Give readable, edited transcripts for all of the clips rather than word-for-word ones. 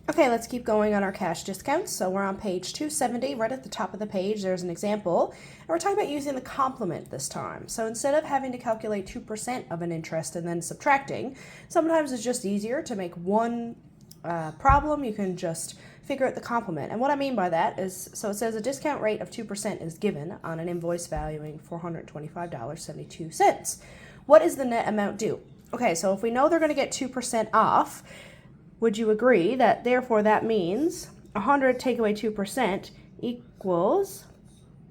Okay, let's keep going on our cash discounts. So we're on page 270, right at the top of the page, there's an example. And we're talking about using the complement this time. So instead of having to calculate 2% of an interest and then subtracting, sometimes it's just easier to make one problem. You can just figure out the complement. And what I mean by that is, so it says a discount rate of 2% is given on an invoice valuing $425.72. What is the net amount due? Okay, so if we know they're going to get 2% off, would you agree that therefore that means 100 take away 2% equals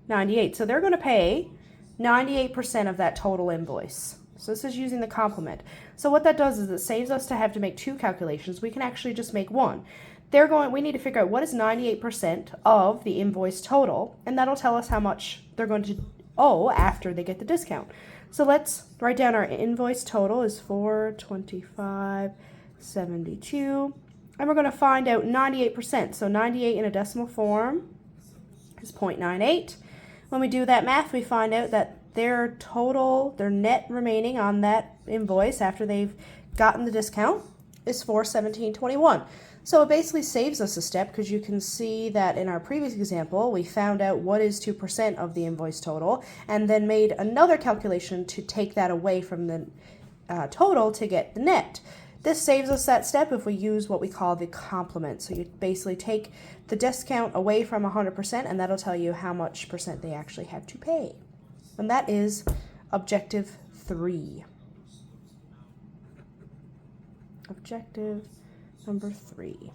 98? So they're going to pay 98% of that total invoice. So this is using the complement. So what that does is it saves us to have to make two calculations. We can actually just make one. We need to figure out what is 98% of the invoice total, and that'll tell us how much they're going to owe after they get the discount. So let's write down our invoice total is $425.72, and we're going to find out 98%. So 98 in a decimal form is 0.98. When we do that math, we find out that their net remaining on that invoice after they've gotten the discount is $417.21. So it basically saves us a step, because you can see that in our previous example, we found out what is 2% of the invoice total and then made another calculation to take that away from the total to get the net. This saves us that step if we use what we call the complement. So you basically take the discount away from 100%, and that'll tell you how much percent they actually have to pay. And that is objective 3. Objective number 3.